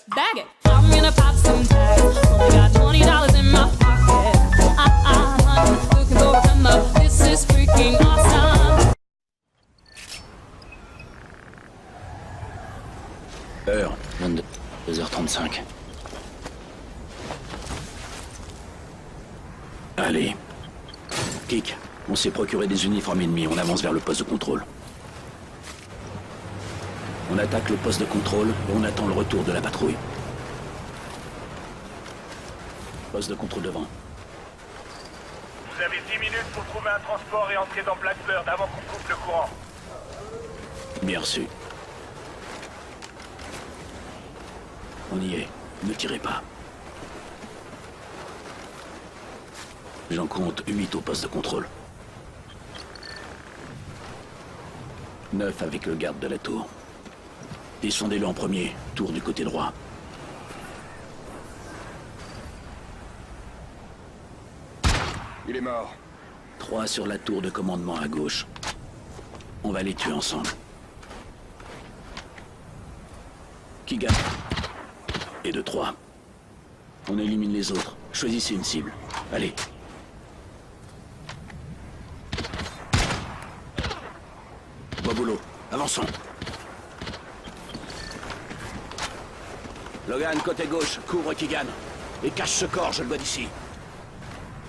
Bag it. I'm gonna pop some tags. Only got $20 in my pocket. Looking for a come up. This is freaking awesome. Heure, 22h35. Allez. Kik, on s'est procuré des uniformes ennemis, on avance vers le poste de contrôle. On attaque le poste de contrôle et on attend le retour de la patrouille. Poste de contrôle devant. Vous avez 10 minutes pour trouver un transport et entrer dans Blackbird avant qu'on coupe le courant. Bien reçu. On y est. Ne tirez pas. J'en compte 8 au poste de contrôle. 9 avec le garde de la tour. Descendez-le en premier, tour du côté droit. Il est mort. 3 sur la tour de commandement à gauche. On va les tuer ensemble. Qui gagne? Et de 3. On élimine les autres. Choisissez une cible. Allez. Bon boulot. Avançons. Logan, côté gauche, couvre Keegan. Et cache ce corps, je le vois d'ici.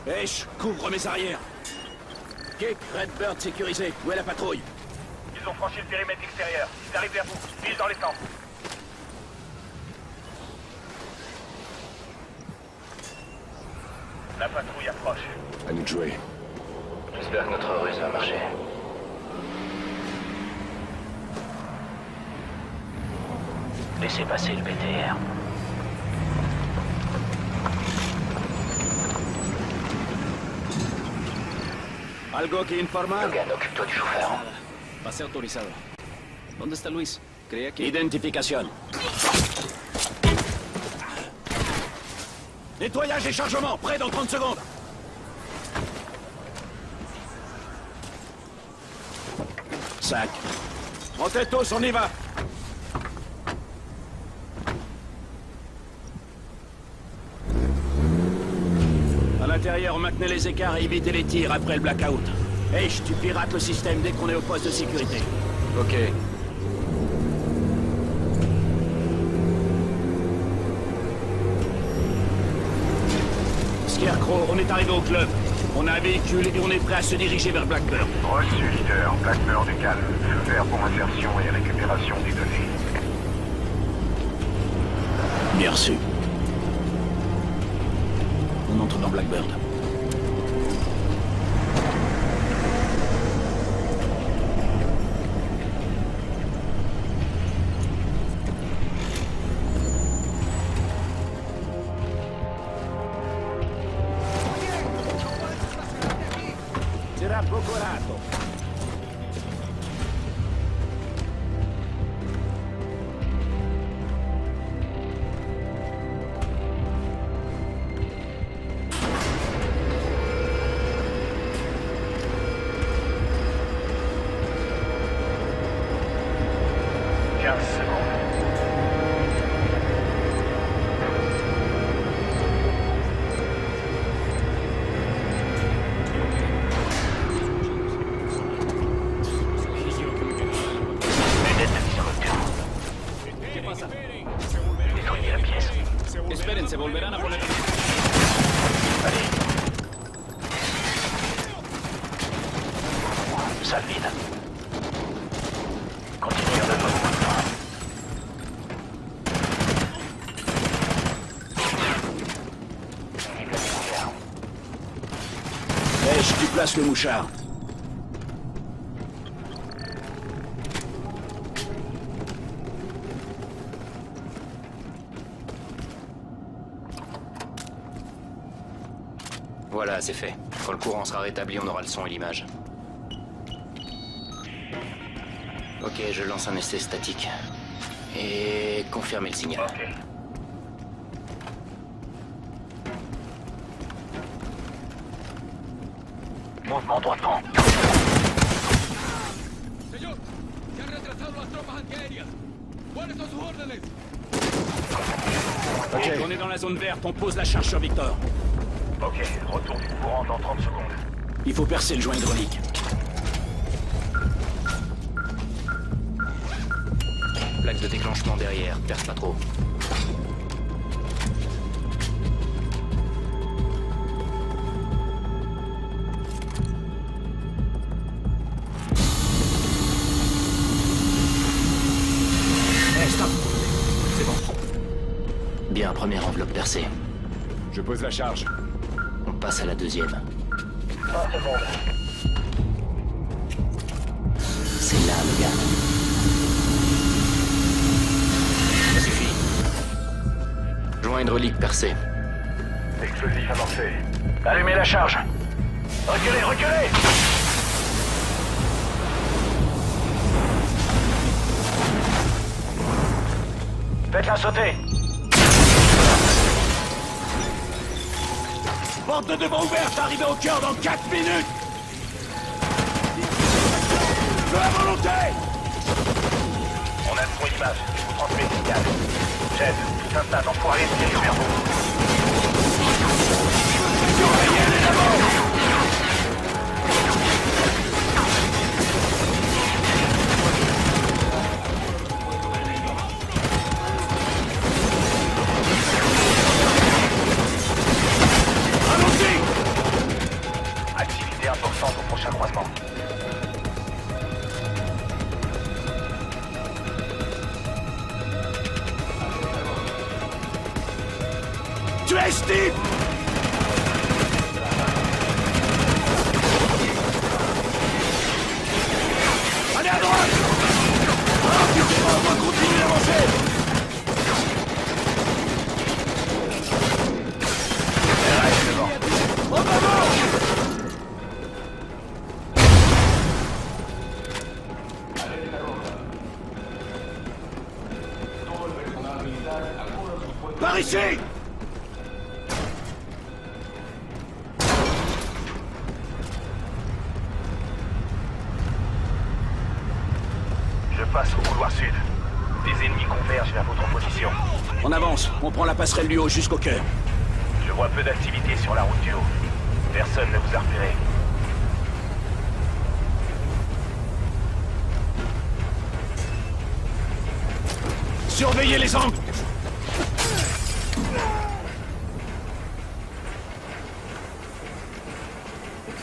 Ash, couvre mes arrières. Kick, Redbird sécurisé. Où est la patrouille? Ils ont franchi le périmètre extérieur. Ils arrivent vers vous. Vise dans les temps. La patrouille approche. À nous de jouer. J'espère que notre ruse va marcher. Laissez passer le BTR. Algo que informar. Logan, occupe-toi du chauffeur. Pase autorizado. ¿Dónde está Luis? Creía que... Identification. Nettoyage et chargement, prêt dans 30 secondes. Sac. En tête hausse, on y va. À l'intérieur, maintenez les écarts et évitez les tirs après le blackout. H, tu pirates le système dès qu'on est au poste de sécurité. Ok. Scarecrow, on est arrivé au club. On a un véhicule et on est prêt à se diriger vers Blackbird. Reçu, leader. Blackbird est calme. Feu vert pour insertion et récupération des données. Bien reçu. On entre dans Blackbird. Sarà procurato. Nettoyez la pièce. Esperen, se volverán a poner... Allez. Salle vide. Continuez, on a pas beaucoup de temps. Vive la lumière. H, tu places le mouchard. Voilà, c'est fait. Quand le courant sera rétabli, on aura le son et l'image. Ok, je lance un essai statique. Et confirmez le signal. Ok. Mouvement droit devant. Señor, se han retrasado las tropas antiaéreas. ¿Cuáles son sus órdenes? Ok. On est dans la zone verte, on pose la charge sur Victor. Ok, retour du courant dans 30 secondes. Il faut percer le joint hydraulique. Plaque de déclenchement derrière, perce pas trop. Eh, stop! C'est bon. Bien, première enveloppe percée. Je pose la charge. On passe à la deuxième. 20 secondes. C'est là, le gars. Ça suffit. Joint hydraulique percé. Explosif amorcé. Allumez la charge. Reculez, reculez! Faites-la sauter. Porte de devant ouverte, arrivé au cœur dans 4 minutes! De la volonté! On a trop d'image. Je vous transmets le signal. Jet, tout instant, enfoiré, dirige vers vous. Surveillez les lavants! Allons-y! Activité importante au prochain croisement. Tu es Steve! Allez à droite! Inquiétez-moi, on va continuer d'avancer! Reste devant. En avant! Par ici! Je passe au couloir sud. Des ennemis convergent vers votre position. On avance, on prend la passerelle du haut jusqu'au cœur. Je vois peu d'activité sur la route du haut. Personne ne vous a repéré. Surveillez les angles!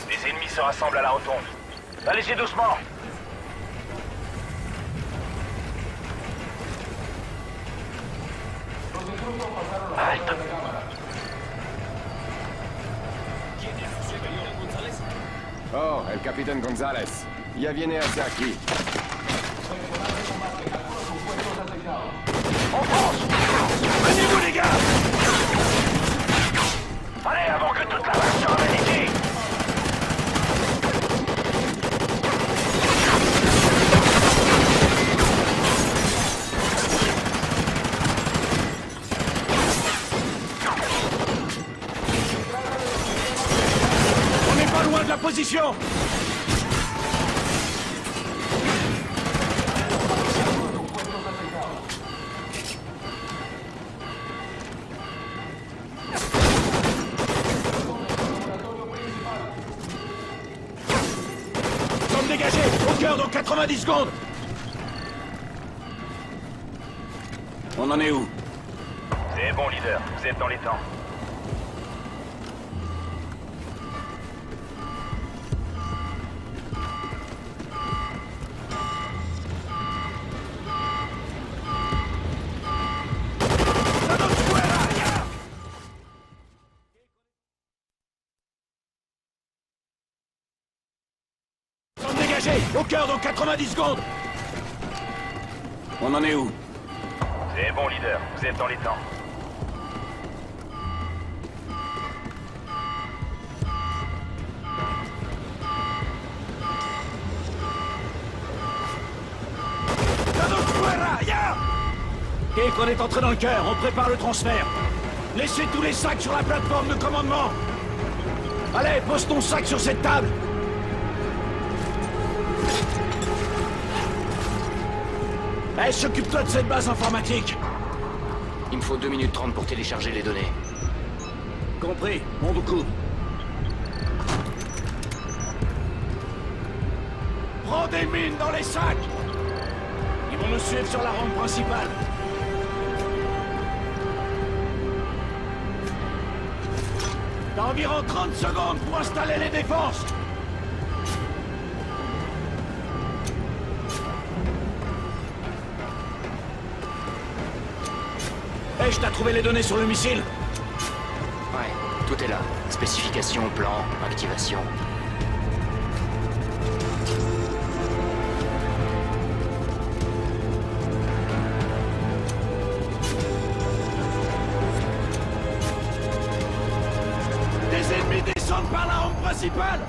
Les ennemis se rassemblent à la rotonde. Allez-y doucement. Halte. Oh, el capitaine González. Ya viene hacia aquí. On fonce. Venez-vous les gars! Allez, avant que toute la base se ramène ici. On n'est pas loin de la position! Zone dégagée! Au cœur dans 90 secondes! On en est où? C'est bon, leader. Vous êtes dans les temps. Zone dégagée! Au cœur dans 90 secondes! On en est où? C'est bon, leader. Vous êtes dans les temps. Kek, on est entré dans le cœur, on prépare le transfert. Laissez tous les sacs sur la plateforme de commandement. Allez, pose ton sac sur cette table. Allez, s'occupe-toi de cette base informatique. Il me faut 2 minutes 30 pour télécharger les données. Compris, on vous couvre. Prends des mines dans les sacs! Ils vont nous suivre sur la rampe principale. T'as environ 30 secondes pour installer les défenses! Hey, je t'ai trouvé les données sur le missile? Ouais, tout est là. Spécification, plan, activation. Des ennemis descendent par la rampe principale!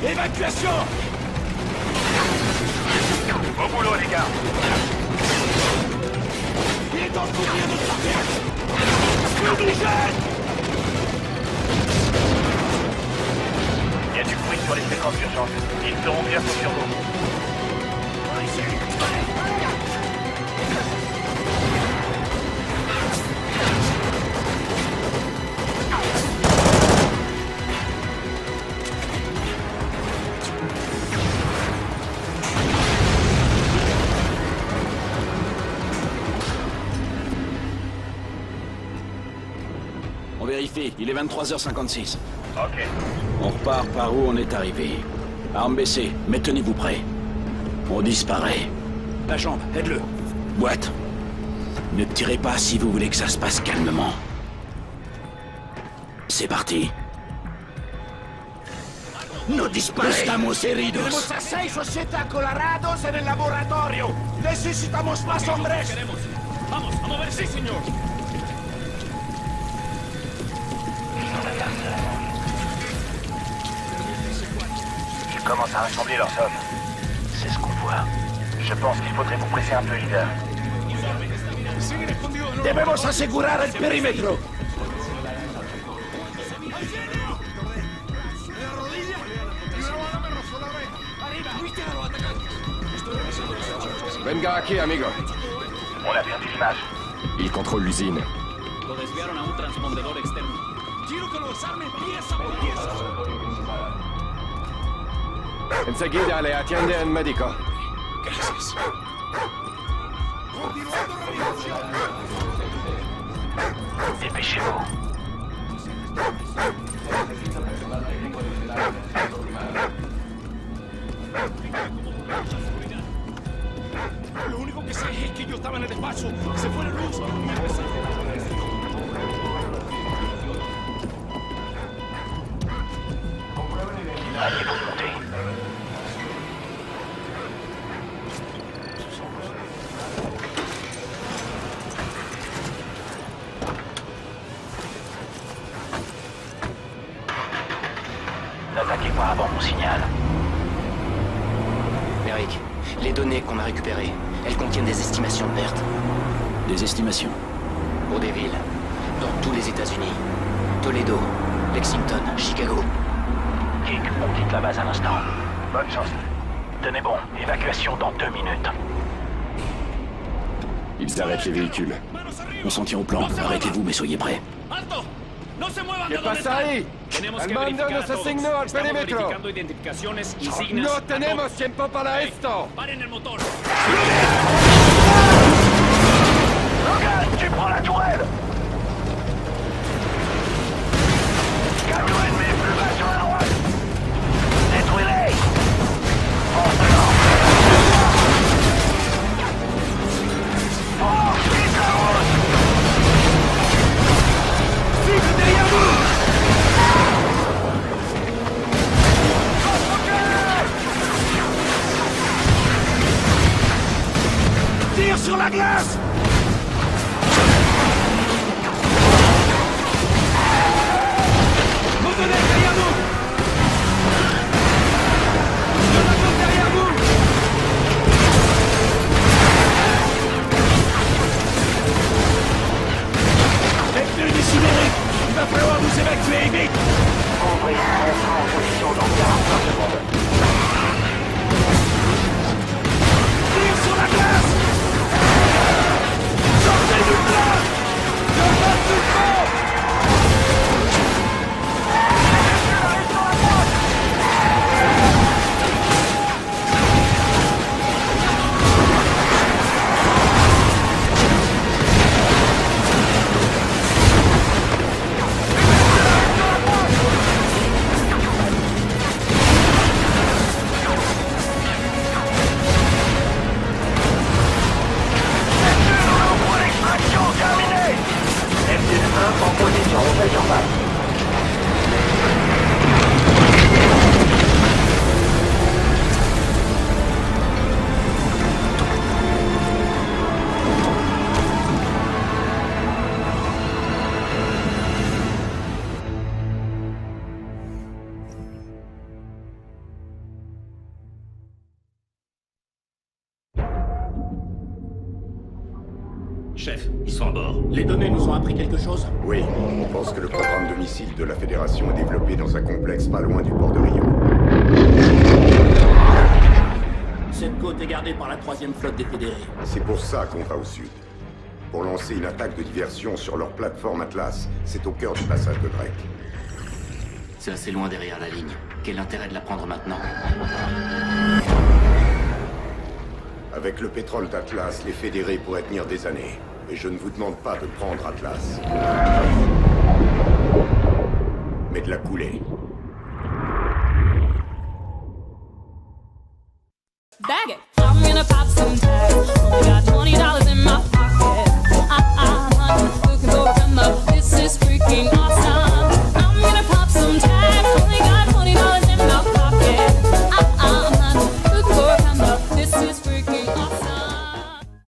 Évacuation! Au boulot, les gars. Il est temps de couvrir notre parterre! Fumigène! Il y a du bruit sur les fréquences d'urgence. Ils seront bientôt sur nous. On vérifie, il est 23h56. Ok. On repart par où on est arrivé. Armes baissées, mais tenez-vous prêts. On disparaît. La jambe, aide-le. Boîte. Ne tirez pas si vous voulez que ça se passe calmement. C'est parti. No dispare. Estamos heridos. Tenemos a 6 o 7 acolarados en el laboratorio. Necesitamos más hombres. Vamos, a mover, sí, señor. Ils commencent à rassembler leurs hommes. C'est ce qu'on voit. Je pense qu'il faudrait vous presser un peu, leader. Siguen escondidos en Debemos asegurar el perímetro. Venga aquí, amigo. On a perdu l'image. Il contrôle l'usine. Lo desviaron a un transpondedor externo. Quiero que lo desarmen pieza por pieza. Enseguida le atiende un médico. Gracias. Dépêchez-vous. Lo único que sé es que yo estaba en el despacho. Se fue la luz. Allez-vous monter. N'attaquez pas avant mon signal. Merrick, les données qu'on a récupérées, elles contiennent des estimations de pertes. Des estimations. Pour des villes, dans tous les États-Unis. Toledo, Lexington, Chicago. Kick, on quitte la base à l'instant. Bonne chance. Tenez bon, évacuation dans 2 minutes. Ils arrêtent les véhicules. On s'en tient au plan. Arrêtez-vous, mais soyez prêts. ¡Alto! ¡No se muevan ¿Qué de donde pasa están! ahí? Tenemos El que mando verificar nos a todos. asignó al Estamos perímetro. verificando identificaciones, insignias... No a tenemos todos. tiempo para Hey, esto. ¡Paren el motor! Logan, tu prends la tourelle. Camion ennemi plus bas sur la droite. Détruis-les. Force-leur. Force, quitte la route. Cible derrière vous. Tire sur la glace. Revenez derrière nous. Il y en a d'autres derrière vous. Les pneus décimériques. Il va falloir nous évacuer vite. Ouvrez, on sera en position dans 45 secondes. Tire sur la glace. Sortez du plat. Je passe tout le temps. Pour l'extraction terminée. FD1 en position, on fait surface. Chef, ils sont à bord. Les données nous ont appris quelque chose? Oui, on pense que le programme de missiles de la Fédération est développé dans un complexe pas loin du port de Rio. Cette côte est gardée par la 3e flotte des fédérés. C'est pour ça qu'on va au sud. Pour lancer une attaque de diversion sur leur plateforme Atlas. C'est au cœur du passage de Drake. C'est assez loin derrière la ligne. Quel intérêt de la prendre maintenant? Avec le pétrole d'Atlas, les fédérés pourraient tenir des années. Et je ne vous demande pas de prendre Atlas. Mais de la couler. Bag it. I'm gonna pop some tags.